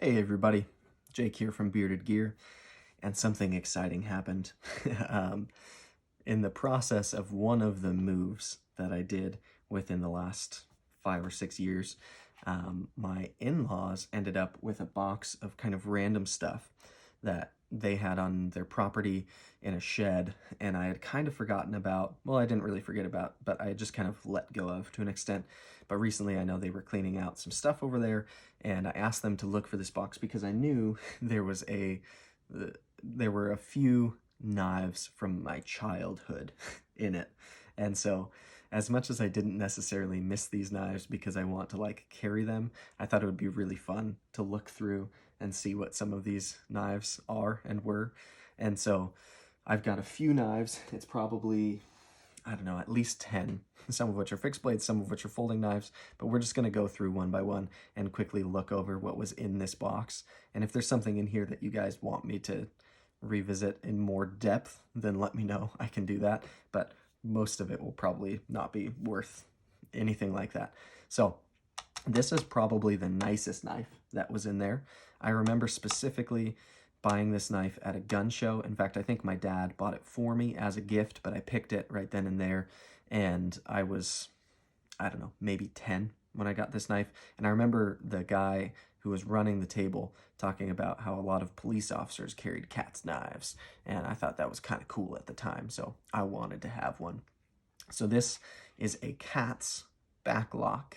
Hey everybody, Jake here from Bearded Gear, and something exciting happened. um, in the process of one of the moves that I did within the last 5 or 6 years, my in-laws ended up with a box of kind of random stuff that they had on their property in a shed, and I had kind of forgotten about. Well, I didn't really forget about, but I had just kind of let go of to an extent. But recently I know they were cleaning out some stuff over there, and I asked them to look for this box because I knew there were a few knives from my childhood in it. And so as much as I didn't necessarily miss these knives because I want to like carry them, I thought it would be really fun to look through and see what some of these knives are and were. And so I've got a few knives. It's probably, I don't know, at least 10, some of which are fixed blades, some of which are folding knives, but we're just going to go through one by one and quickly look over what was in this box. And if there's something in here that you guys want me to revisit in more depth, then let me know. I can do that, but most of it will probably not be worth anything like that. So this is probably the nicest knife that was in there. I remember specifically buying this knife at a gun show. In fact, I think my dad bought it for me as a gift, but I picked it right then and there. And I was, I don't know, maybe 10 when I got this knife. And I remember the guy who was running the table talking about how a lot of police officers carried cat's knives. And I thought that was kind of cool at the time, so I wanted to have one. So this is a cat's backlock.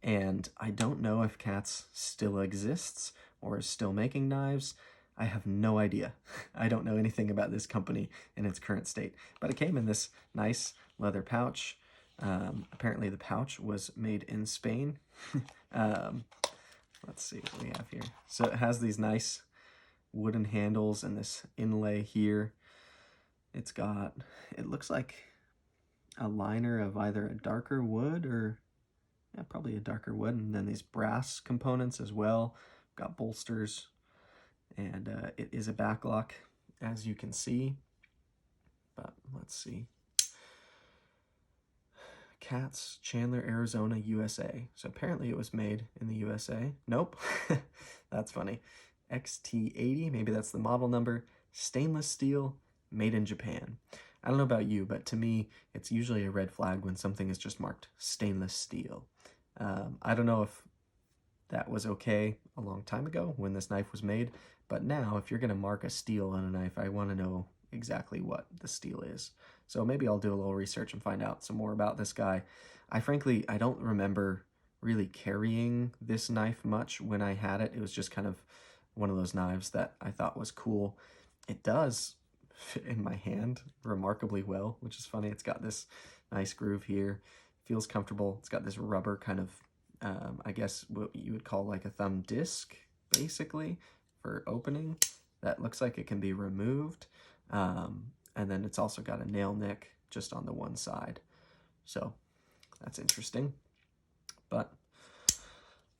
And I don't know if Katz still exists or is still making knives. I have no idea. I don't know anything about this company in its current state. But it came in this nice leather pouch. Apparently the pouch was made in Spain. Let's see what we have here. So it has these nice wooden handles and this inlay here. It's got, it looks like a liner of either a darker wood or probably a darker wood, and then these brass components as well. Got bolsters, and it is a backlock, as you can see. But let's see. Katz, Chandler, Arizona, USA. So apparently it was made in the USA. Nope. That's funny. XT80, maybe that's the model number. Stainless steel, made in Japan. I don't know about you, but to me, it's usually a red flag when something is just marked stainless steel. I don't know if that was okay a long time ago when this knife was made, but now if you're going to mark a steel on a knife, I want to know exactly what the steel is. So maybe I'll do a little research and find out some more about this guy. I don't remember really carrying this knife much when I had it. It was just kind of one of those knives that I thought was cool. It does fit in my hand remarkably well, which is funny. It's got this nice groove here. Feels comfortable. It's got this rubber kind of, I guess what you would call like a thumb disc, basically, for opening. That looks like it can be removed. And then it's also got a nail nick just on the one side. So that's interesting. But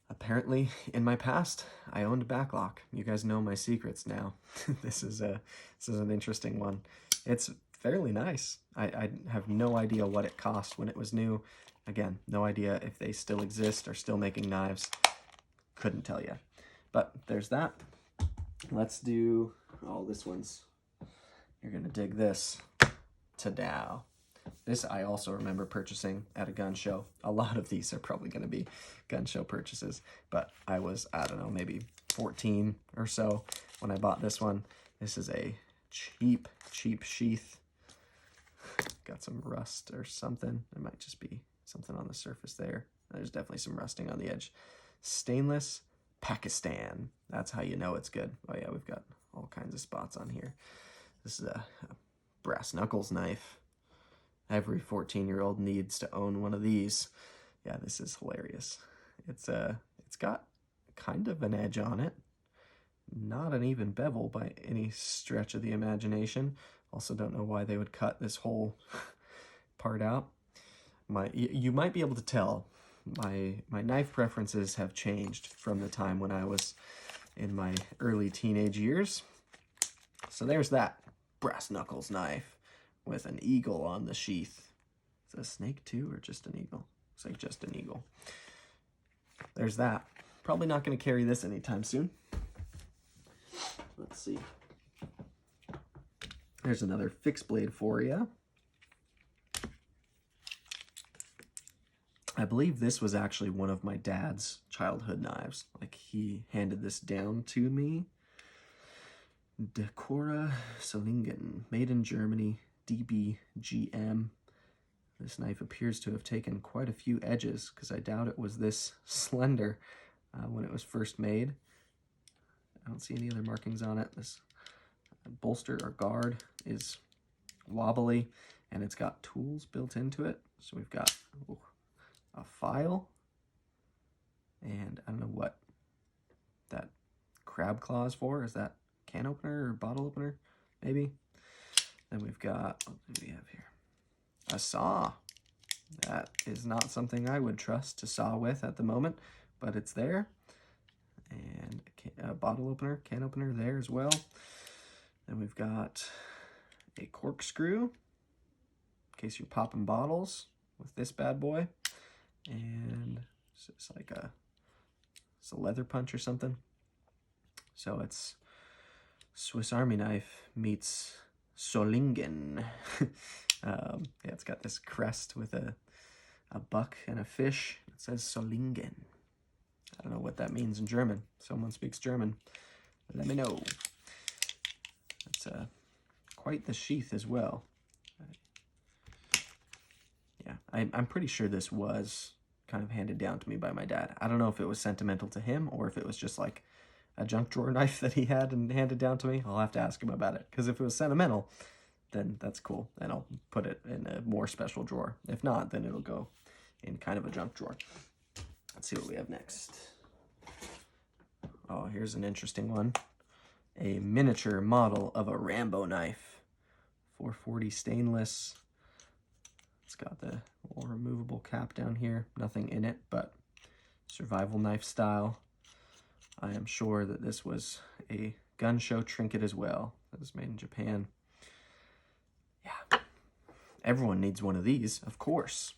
apparently in my past, I owned a backlock. You guys know my secrets now. This is an interesting one. It's fairly nice. I have no idea what it cost when it was new. Again, no idea if they still exist or still making knives. Couldn't tell you. But there's that. Let's do, oh, this one's, you're gonna dig this. Ta-dow. This I also remember purchasing at a gun show. A lot of these are probably gonna be gun show purchases, but I was, I don't know, maybe 14 or so when I bought this one. This is a cheap sheath. Got some rust or something. It might just be something on the surface there. There's definitely some rusting on the edge. Stainless Pakistan. That's how you know it's good. Oh yeah, we've got all kinds of spots on here. This is a brass knuckles knife. Every 14-year-old needs to own one of these. Yeah, this is hilarious. It's got kind of an edge on it. Not an even bevel by any stretch of the imagination. Also don't know why they would cut this whole part out. You might be able to tell my knife preferences have changed from the time when I was in my early teenage years. So there's that brass knuckles knife with an eagle on the sheath. Is it a snake too, or just an eagle? It's like just an eagle. There's that. Probably not going to carry this anytime soon. Let's see. There's another fixed blade for you. I believe this was actually one of my dad's childhood knives. Like, he handed this down to me. Decora Solingen, made in Germany, DBGM. This knife appears to have taken quite a few edges, because I doubt it was this slender when it was first made. I don't see any other markings on it. This bolster or guard is wobbly, and it's got tools built into it. So we've got a file, and I don't know what that crab claw is for. Is that can opener or bottle opener? Maybe. Then we've got, what do we have here? A saw. That is not something I would trust to saw with at the moment, but it's there. And a bottle opener, can opener there as well. Then we've got a corkscrew, in case you're popping bottles with this bad boy. And it's like it's a leather punch or something. So it's Swiss Army knife meets Solingen. Yeah, it's got this crest with a buck and a fish. It says Solingen. I don't know what that means in German. Someone speaks German, let me know. It's quite the sheath as well. Yeah, I'm pretty sure this was kind of handed down to me by my dad. I don't know if it was sentimental to him or if it was just like a junk drawer knife that he had and handed down to me. I'll have to ask him about it, because if it was sentimental, then that's cool, and I'll put it in a more special drawer. If not, then it'll go in kind of a junk drawer. Let's see what we have next. Oh, here's an interesting one. A miniature model of a Rambo knife. 440 stainless. It's got the little removable cap down here. Nothing in it, but survival knife style. I am sure that this was a gun show trinket as well. It was made in Japan. Yeah. Everyone needs one of these, of course.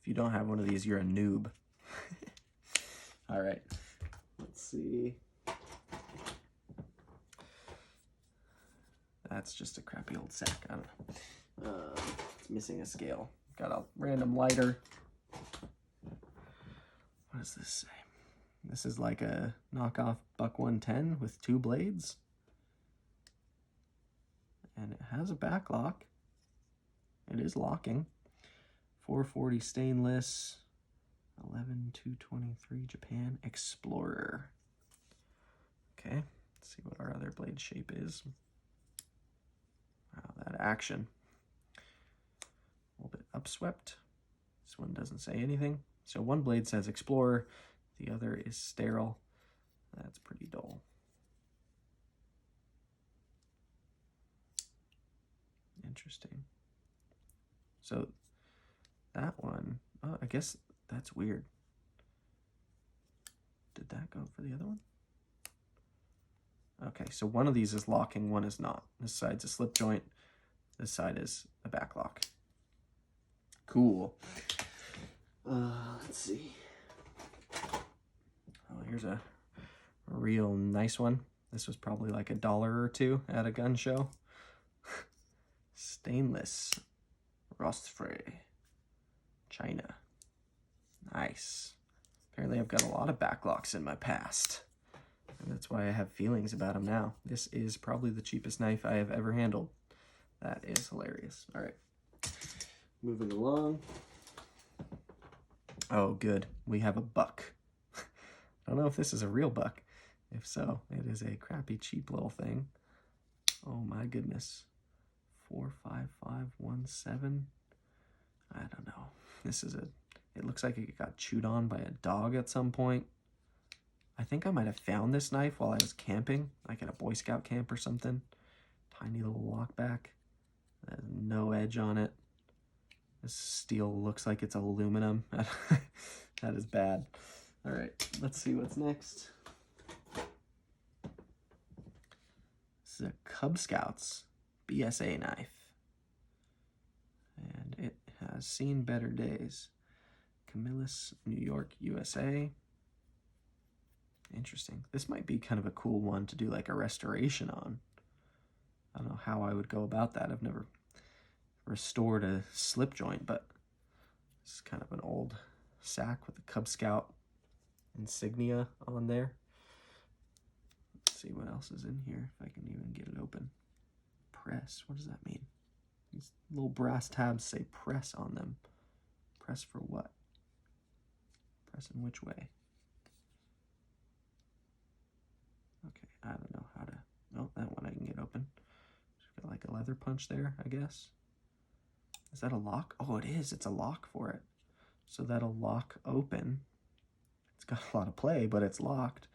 If you don't have one of these, you're a noob. All right. Let's see. That's just a crappy old sack. I don't know. It's missing a scale. Got a random lighter. What does this say? This is like a knockoff Buck 110 with 2 blades. And it has a back lock. It is locking. 440 stainless. 11223 Japan Explorer. Okay, let's see what our other blade shape is. Wow, that action. A little bit upswept. This one doesn't say anything. So one blade says Explorer, the other is sterile. That's pretty dull. Interesting. So that one, oh, I guess that's weird. Did that go for the other one? Okay, so one of these is locking, one is not. This side's a slip joint, this side is a back lock. Cool. Let's see. Oh, here's a real nice one. This was probably like $1 or $2 at a gun show. Stainless, rust-free, China. Nice. Apparently I've got a lot of backlocks in my past. And that's why I have feelings about them now. This is probably the cheapest knife I have ever handled. That is hilarious. All right. Moving along. Oh, good. We have a buck. I don't know if this is a real buck. If so, it is a crappy, cheap little thing. Oh my goodness. 45517. I don't know. This is it looks like it got chewed on by a dog at some point. I think I might have found this knife while I was camping, like at a Boy Scout camp or something. Tiny little lockback. There's no edge on it. This steel looks like it's aluminum. That is bad. All right, let's see what's next. This is a Cub Scouts BSA knife. And it has seen better days. Camillus, New York, USA. Interesting. This might be kind of a cool one to do like a restoration on. I don't know how I would go about that. I've never restored a slip joint, but it's kind of an old sack with the Cub Scout insignia on there. Let's see what else is in here, if I can even get it open. Press, what does that mean? These little brass tabs say press on them. Press for what? Press in which way? Okay, I don't know how to, oh, that one I can get open. Just got like a leather punch there, I guess. Is that a lock? Oh, it is, it's a lock for it. So that'll lock open. It's got a lot of play, but it's locked.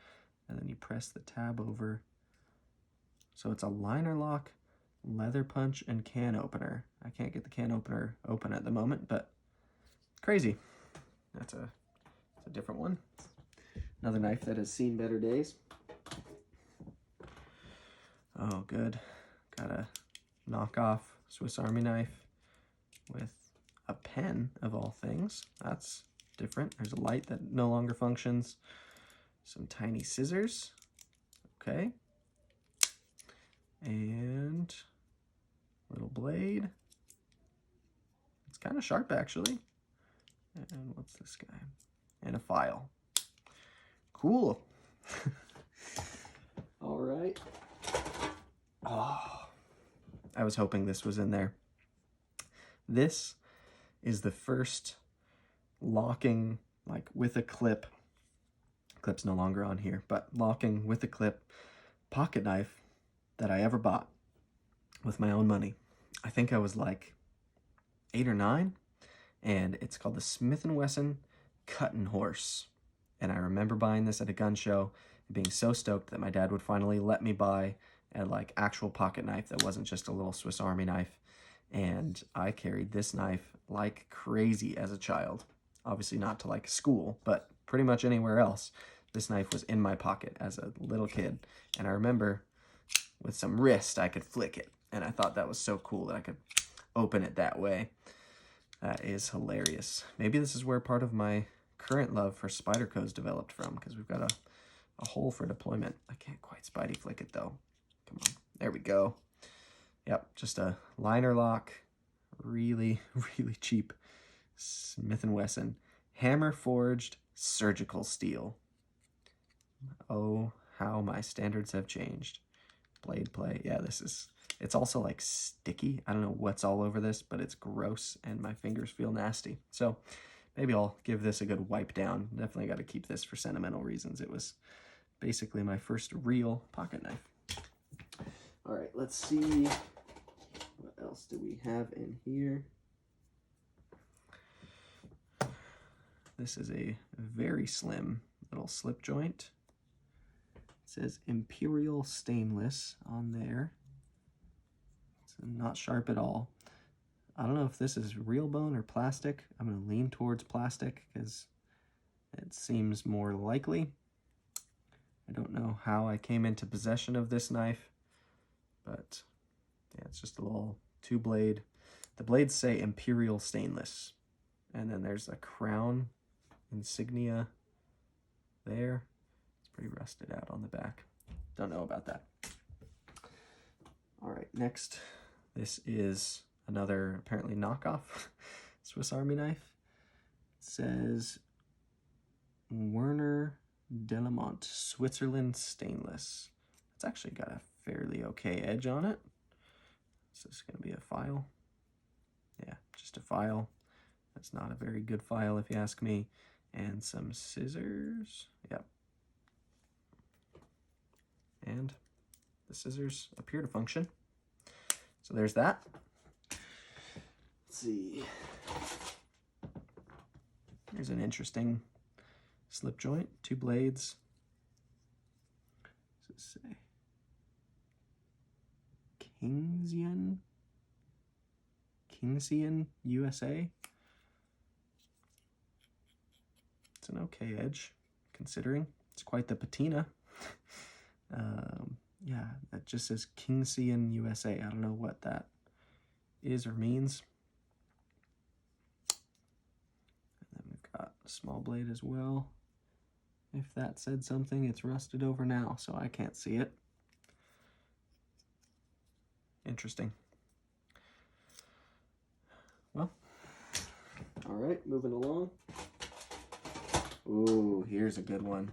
And then you press the tab over. So it's a liner lock, leather punch, and can opener. I can't get the can opener open at the moment, but crazy. That's a different one. Another knife that has seen better days. Oh, good. Got a knockoff Swiss Army knife with a pen, of all things. That's different. There's a light that no longer functions. Some tiny scissors. Okay. And little blade. It's kind of sharp, actually. And what's this guy? And a file. Cool. All right. Oh, I was hoping this was in there. This is the first locking, like with a clip. Clip's no longer on here, but locking with a clip pocket knife that I ever bought with my own money. I think I was like 8 or 9, and it's called the Smith & Wesson Cuttin' Horse. And I remember buying this at a gun show and being so stoked that my dad would finally let me buy a like actual pocket knife that wasn't just a little Swiss Army knife. And I carried this knife like crazy as a child. Obviously not to like school, but pretty much anywhere else. This knife was in my pocket as a little kid. And I remember with some wrist, I could flick it. And I thought that was so cool that I could open it that way. That is hilarious. Maybe this is where part of my current love for Spyderco's developed from, because we've got a hole for deployment. I can't quite Spidey flick it though. Come on, there we go. Yep, just a liner lock, really, really cheap Smith & Wesson hammer forged surgical steel. Oh, how my standards have changed. Blade play, yeah, it's also like sticky. I don't know what's all over this, but it's gross and my fingers feel nasty. So maybe I'll give this a good wipe down. Definitely got to keep this for sentimental reasons. It was basically my first real pocket knife. All right, let's see. What else do we have in here? This is a very slim little slip joint. It says Imperial Stainless on there. It's not sharp at all. I don't know if this is real bone or plastic. I'm going to lean towards plastic because it seems more likely. I don't know how I came into possession of this knife, but yeah, it's just a little 2-blade. The blades say Imperial Stainless, and then there's a crown insignia there. It's pretty rusted out on the back. Don't know about that. All right, next, this is another apparently knockoff Swiss Army knife. It says Werner Delamont Switzerland Stainless. It's actually got a fairly okay edge on it. So this is going to be a file. Yeah, just a file. That's not a very good file if you ask me. And some scissors. Yep. And the scissors appear to function. So there's that. Let's see. Here's an interesting slip joint, 2 blades. What does it say? Kingsian, USA. It's an okay edge, considering it's quite the patina. Yeah, that just says Kingsian, USA. I don't know what that is or means. And then we've got a small blade as well. If that said something, it's rusted over now, so I can't see it. Interesting. Well, all right, moving along. Ooh, here's a good one.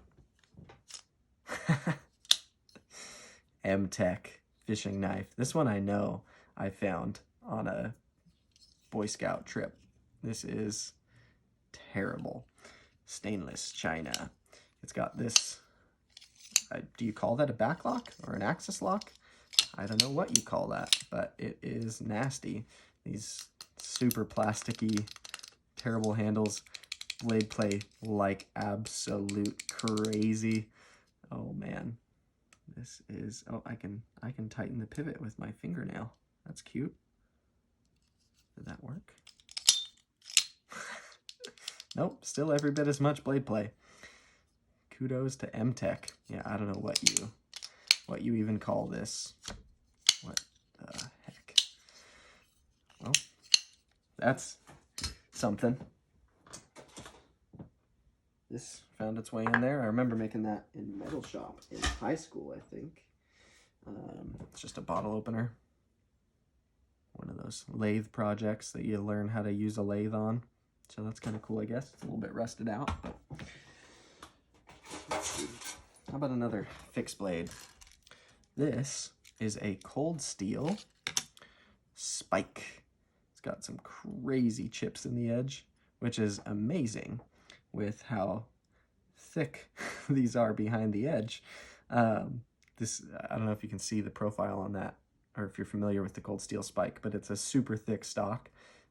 M-Tech fishing knife. This one I know I found on a Boy Scout trip. This is terrible. Stainless china. It's got this, do you call that a back lock or an axis lock? I don't know what you call that, but it is nasty. These super plasticky, terrible handles. Blade play like absolute crazy. Oh man, this is, oh, I can tighten the pivot with my fingernail. That's cute. Did that work? Nope, still every bit as much blade play. Kudos to M-Tech. Yeah, I don't know what you even call this. What the heck? Well, that's something. This found its way in there. I remember making that in metal shop in high school, I think. It's just a bottle opener. One of those lathe projects that you learn how to use a lathe on. So that's kind of cool, I guess. It's a little bit rusted out, but let's see. How about another fixed blade? This is a cold steel spike. It's got some crazy chips in the edge, which is amazing with how thick these are behind the edge. This, I don't know if you can see the profile on that, or if you're familiar with the cold steel spike, but it's a super thick stock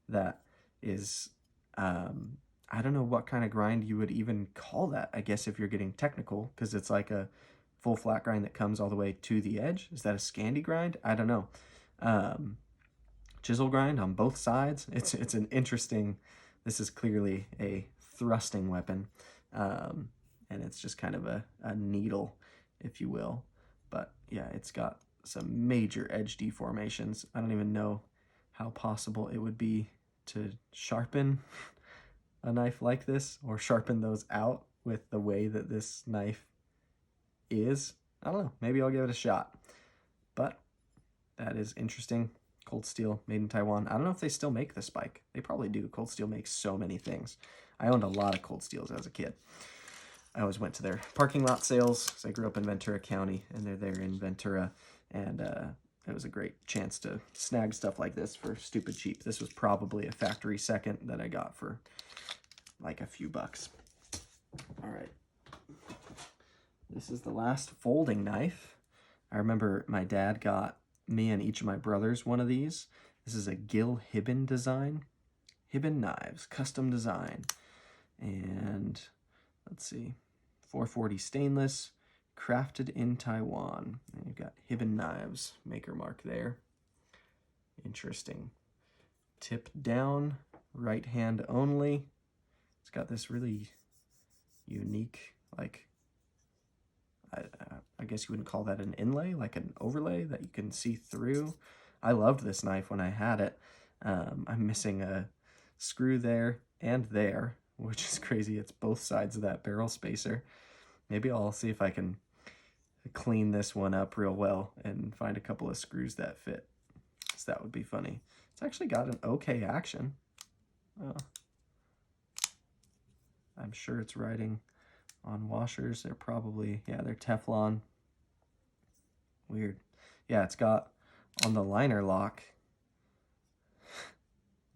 that is, I don't know what kind of grind you would even call that, I guess, if you're getting technical, because it's like a full flat grind that comes all the way to the edge. Is that a Scandi grind? I don't know. Chisel grind on both sides. It's an interesting, this is clearly a thrusting weapon, and it's just kind of a needle, if you will. But yeah, it's got some major edge deformations. I don't even know how possible it would be to sharpen a knife like this, or sharpen those out with the way that this knife is. I don't know, maybe I'll give it a shot. But that is interesting. Cold steel, made in Taiwan. I don't know if they still make the spike. They probably do. Cold steel makes so many things. I owned a lot of cold steels as a kid. I always went to their parking lot sales, because I grew up in Ventura County, and they're there in Ventura, and it was a great chance to snag stuff like this for stupid cheap. This was probably a factory second that I got for like a few bucks. All right. This is the last folding knife. I remember my dad got me and each of my brothers one of these. This is a Gil Hippin design. Hippin knives, custom design. And let's see, 440 stainless, crafted in Taiwan. And you've got Hippin knives, maker mark there. Interesting. Tip down, right hand only. It's got this really unique, like, I guess you wouldn't call that an inlay, like an overlay that you can see through. I loved this knife when I had it. I'm missing a screw there and there, which is crazy. It's both sides of that barrel spacer. Maybe I'll see if I can clean this one up real well and find a couple of screws that fit. So that would be funny. It's actually got an okay action. I'm sure it's riding on washers. They're probably, yeah, they're Teflon. Weird. Yeah, it's got on the liner lock,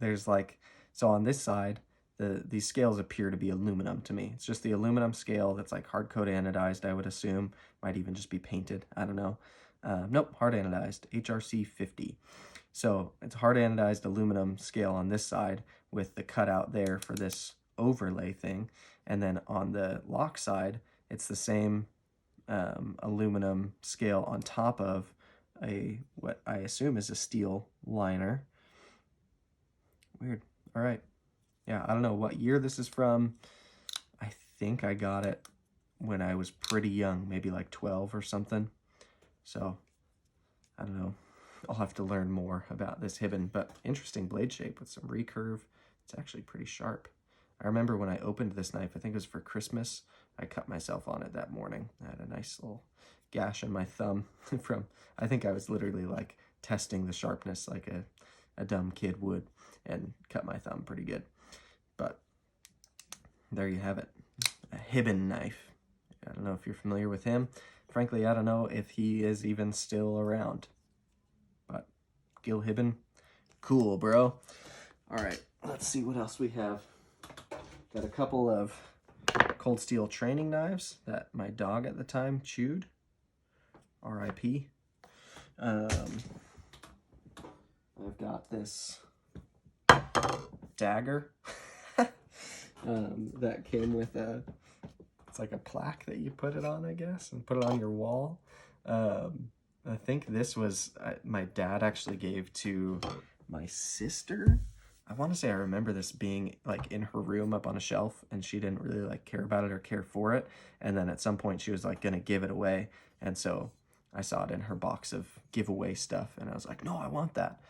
there's like, so on this side, these scales appear to be aluminum to me. It's just the aluminum scale that's like hard coat anodized, I would assume. Might even just be painted. I don't know. Nope, hard anodized, HRC 50. So it's hard anodized aluminum scale on this side with the cutout there for this overlay thing. And then on the lock side, it's the same aluminum scale on top of what I assume is a steel liner. Weird. All right. Yeah, I don't know what year this is from. I think I got it when I was pretty young, maybe like 12 or something. So, I don't know. I'll have to learn more about this Hippin, but interesting blade shape with some recurve. It's actually pretty sharp. I remember when I opened this knife, I think it was for Christmas, I cut myself on it that morning. I had a nice little gash in my thumb from, I think I was literally like testing the sharpness like a dumb kid would, and cut my thumb pretty good. But there you have it, a Hippin knife. I don't know if you're familiar with him. Frankly, I don't know if he is even still around. But Gil Hippin, cool, bro. All right, let's see what else we have. Got a couple of cold steel training knives that my dog at the time chewed. R.I.P. I've got this dagger that came with it's like a plaque that you put it on, I guess, and put it on your wall. I think this was my dad actually gave to my sister. I want to say I remember this being like in her room up on a shelf, and she didn't really like care about it or care for it. And then at some point she was like gonna give it away, and so I saw it in her box of giveaway stuff, and I was like, no, I want that.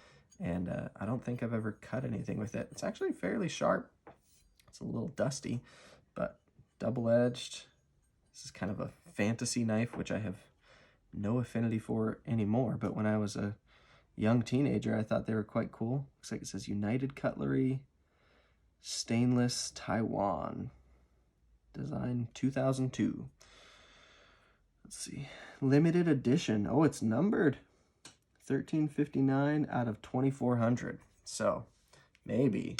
And I don't think I've ever cut anything with it. It's actually fairly sharp. It's a little dusty, but double-edged. This is kind of a fantasy knife, which I have no affinity for anymore, but when I was a young teenager, I thought they were quite cool. Looks like it says United Cutlery, stainless, Taiwan. Design 2002. Let's see. Limited edition. Oh, it's numbered. 1359 out of 2400. So maybe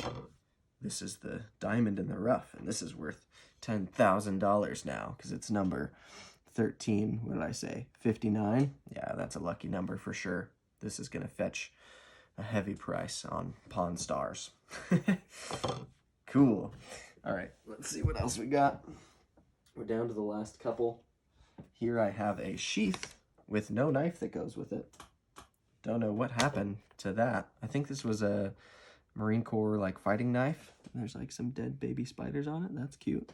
this is the diamond in the rough, and this is worth $10,000 now because it's number 13. What did I say? 59? Yeah, that's a lucky number for sure. This is going to fetch a heavy price on Pawn Stars. Cool. All right, let's see what else we got. We're down to the last couple. Here I have a sheath with no knife that goes with it. Don't know what happened to that. I think this was a Marine Corps like fighting knife. There's like some dead baby spiders on it. That's cute.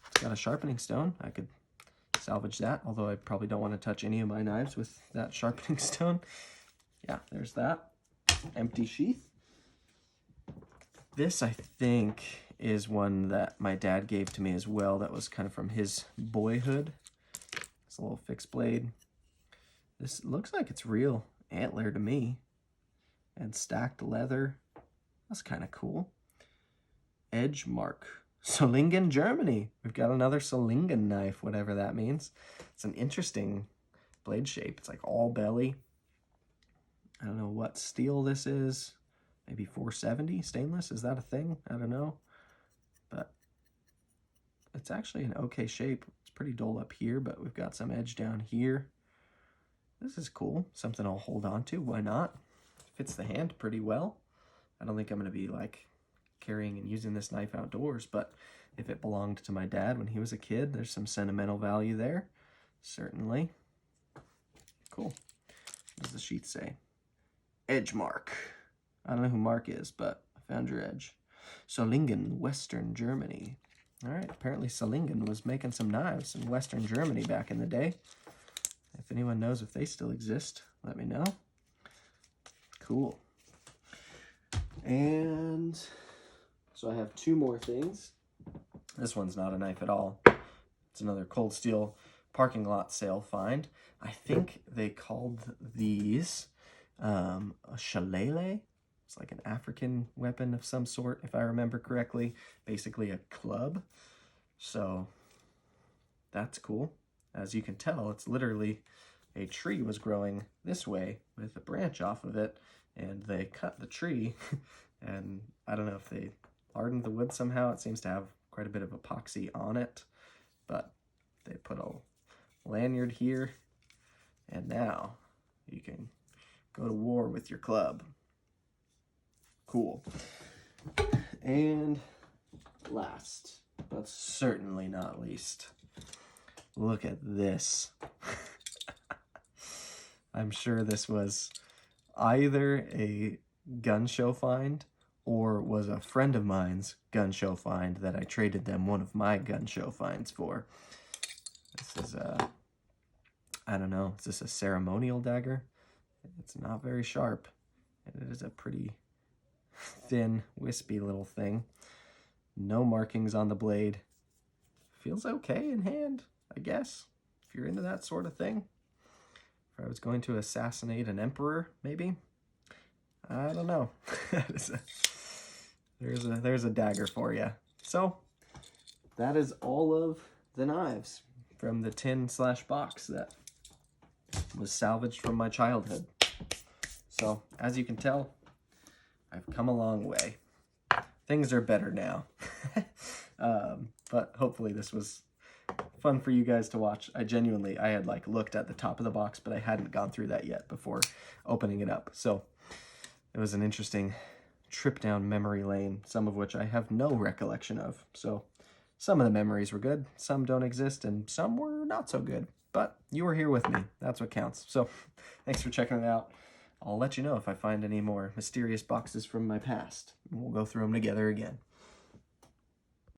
It's got a sharpening stone. I could salvage that, although I probably don't want to touch any of my knives with that sharpening stone. Yeah, there's that. Empty sheath. This, I think, is one that my dad gave to me as well. That was kind of from his boyhood. It's a little fixed blade. This looks like it's real antler to me. And stacked leather. That's kind of cool. Edge mark. Solingen, Germany. We've got another Solingen knife, whatever that means. It's an interesting blade shape. It's like all belly. I don't know what steel this is. Maybe 470 stainless. Is that a thing? I don't know. But it's actually an okay shape. It's pretty dull up here, but we've got some edge down here. This is cool. Something I'll hold on to. Why not? Fits the hand pretty well. I don't think I'm going to be like carrying and using this knife outdoors, but if it belonged to my dad when he was a kid, there's some sentimental value there. Certainly. Cool. What does the sheath say? Edge mark. I don't know who Mark is, but I found your edge. Solingen, Western Germany. All right, apparently Solingen was making some knives in Western Germany back in the day. If anyone knows if they still exist, let me know. Cool. And so I have two more things. This one's not a knife at all. It's another cold steel parking lot sale find. I think they called these a shillelagh. It's like an African weapon of some sort, if I remember correctly. Basically a club. So that's cool. As you can tell, it's literally a tree was growing this way with a branch off of it, and they cut the tree, and I don't know if they hardened the wood somehow. It seems to have quite a bit of epoxy on it, but they put a lanyard here, and now you can go to war with your club. Cool. And last, but certainly not least, look at this. I'm sure this was either a gun show find or was a friend of mine's gun show find that I traded them one of my gun show finds for. This is I don't know, is this a ceremonial dagger? It's not very sharp, and it is a pretty thin, wispy little thing. No markings on the blade. feels okay in hand, I guess, if you're into that sort of thing. If I was going to assassinate an emperor, maybe. I don't know. There's a dagger for you. So that is all of the knives from the tin/box that was salvaged from my childhood. So as you can tell, I've come a long way. Things are better now. But hopefully this was fun for you guys to watch. I had like looked at the top of the box, but I hadn't gone through that yet before opening it up. So it was an interesting trip down memory lane, some of which I have no recollection of. So some of the memories were good, some don't exist, and some were not so good. But you were here with me. That's what counts. So thanks for checking it out. I'll let you know if I find any more mysterious boxes from my past. We'll go through them together again.